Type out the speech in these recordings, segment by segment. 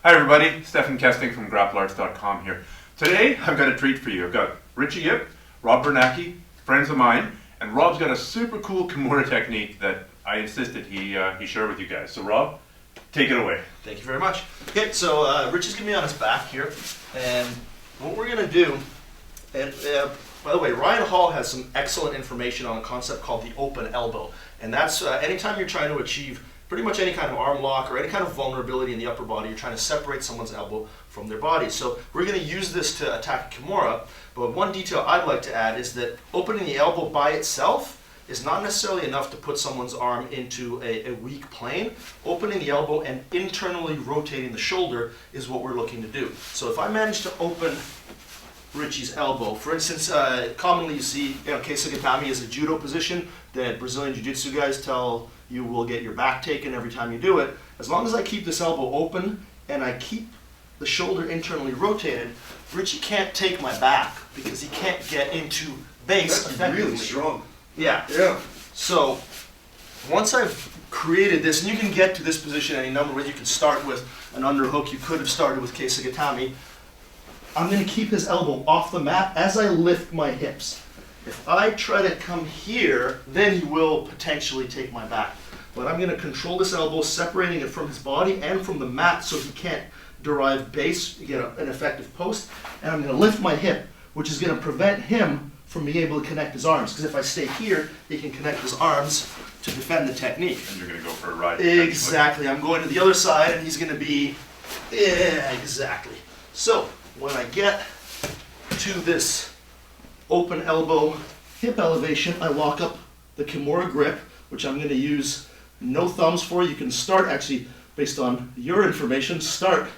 Hi everybody, Stephan Kesting from GrappleArts.com here. Today I've got a treat for you. I've got Ritchie, Rob Biernacki, friends of mine, and Rob's got a super cool Kimura technique that I insisted he share with you guys. So Rob, take it away. Thank you very much. Okay, so Rich is going to be on his back here, and what we're going to do, and by the way, Ryan Hall has some excellent information on a concept called the open elbow, and that's anytime you're trying to achieve pretty much any kind of arm lock or any kind of vulnerability in the upper body, you're trying to separate someone's elbow from their body. So we're going to use this to attack Kimura, but one detail I'd like to add is that opening the elbow by itself is not necessarily enough to put someone's arm into a weak plane. Opening the elbow and internally rotating the shoulder is what we're looking to do. So if I manage to open Ritchie's elbow, for instance, commonly you see Kesa Gatame is a judo position that Brazilian Jiu-jitsu guys tell you will get your back taken every time you do it. As long as I keep this elbow open and I keep the shoulder internally rotated, Ritchie can't take my back because he can't get into base effectively. Really strong. Yeah. Yeah. So once I've created this, and you can get to this position any number of ways. You can start with an underhook. You could have started with Kesa Gatame. I'm going to keep his elbow off the mat as I lift my hips. If I try to come here, then he will potentially take my back. But I'm going to control this elbow, separating it from his body and from the mat so he can't derive base, get an effective post. And I'm going to lift my hip, which is going to prevent him from being able to connect his arms. Because if I stay here, he can connect his arms to defend the technique. And you're going to go for a ride. Exactly. I'm going to the other side and he's going to be, yeah, exactly. So when I get to this open elbow hip elevation, I lock up the Kimura grip, which I'm going to use no thumbs for. You can start, actually, based on your information, start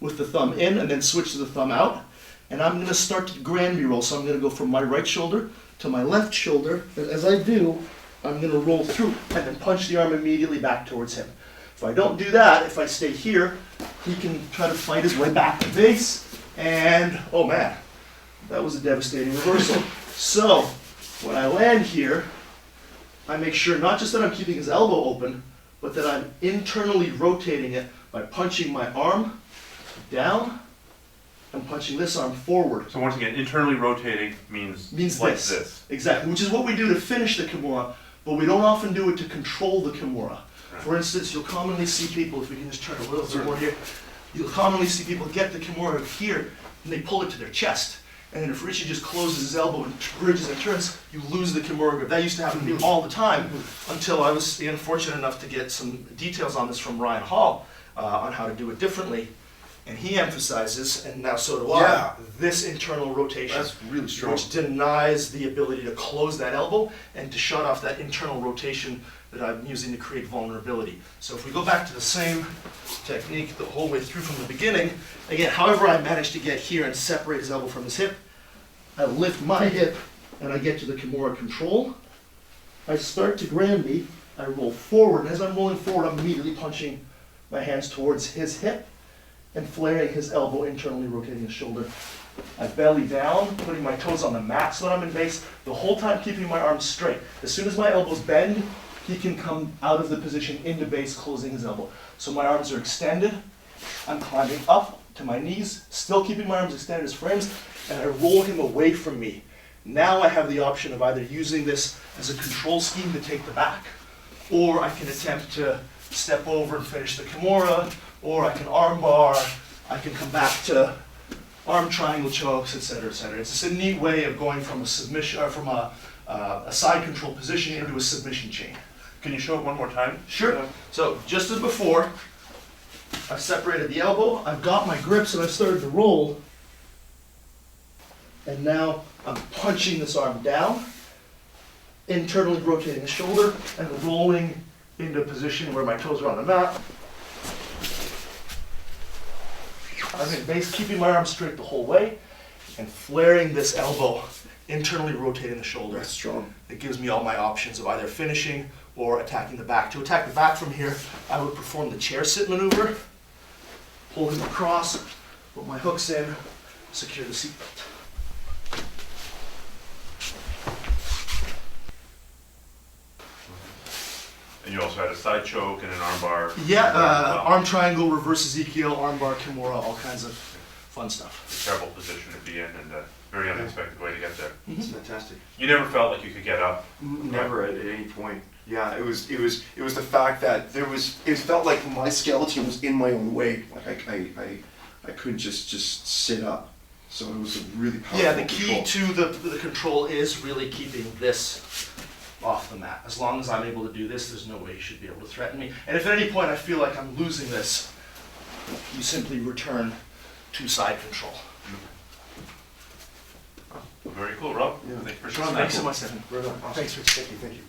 with the thumb in and then switch to the thumb out. And I'm going to start to Granby roll. So I'm going to go from my right shoulder to my left shoulder. And as I do, I'm going to roll through and then punch the arm immediately back towards him. If I don't do that, if I stay here, he can try to fight his way back to base. And, oh man, that was a devastating reversal. So when I land here, I make sure not just that I'm keeping his elbow open, but that I'm internally rotating it by punching my arm down and punching this arm forward. So once again, internally rotating means like this. Exactly, which is what we do to finish the Kimura, but we don't often do it to control the Kimura. Right. For instance, you'll commonly see people, if we can just turn a little bit more here, you'll commonly see people get the Kimura here and they pull it to their chest. And then if Ritchie just closes his elbow and bridges and turns, you lose the Kimura grip. That used to happen to me all the time until I was fortunate enough to get some details on this from Ryan Hall on how to do it differently. And he emphasizes, and now so do I, this internal rotation. That's really strong. Which denies the ability to close that elbow and to shut off that internal rotation that I'm using to create vulnerability. So if we go back to the same technique the whole way through from the beginning, again, however I managed to get here and separate his elbow from his hip, I lift my hip and I get to the Kimura control. I start to Granby, I roll forward, and as I'm rolling forward, I'm immediately punching my hands towards his hip and flaring his elbow, internally rotating his shoulder. I belly down, putting my toes on the mat so that I'm in base, the whole time keeping my arms straight. As soon as my elbows bend, he can come out of the position into base, closing his elbow. So my arms are extended, I'm climbing up to my knees, still keeping my arms extended as frames, and I roll him away from me. Now I have the option of either using this as a control scheme to take the back, or I can attempt to step over and finish the Kimura, or I can arm bar, I can come back to arm triangle chokes, etc., etc. It's just a neat way of going from a submission, or from a side control position into a submission chain. Can you show it one more time? Sure. So just as before, I've separated the elbow, I've got my grips, and I've started to roll. And now I'm punching this arm down, internally rotating the shoulder, and rolling into a position where my toes are on the mat. I'm in base, keeping my arm straight the whole way, and flaring this elbow, internally rotating the shoulder. That's strong. It gives me all my options of either finishing or attacking the back. To attack the back from here, I would perform the chair sit maneuver, pull him across, put my hooks in, secure the seatbelt. And you also had a side choke and an armbar. Yeah, Wow. arm triangle, reverse Ezekiel, armbar, Kimura, all kinds of fun stuff. A terrible position to be in, and a very unexpected way to get there. It's fantastic. You never felt like you could get up? Never at any point. Yeah, it was the fact that it felt like my skeleton was in my own way. Like I couldn't just sit up. So it was a really powerful Yeah, the key control. to the control is really keeping this off the mat. As long as I'm able to do this, there's no way you should be able to threaten me. And if at any point I feel like I'm losing this, you simply return to side control. Very cool, Rob. Yeah. Thank you for showing that. Thanks so much, Stephan. Right on. Awesome. Thanks, Rich. Thank you.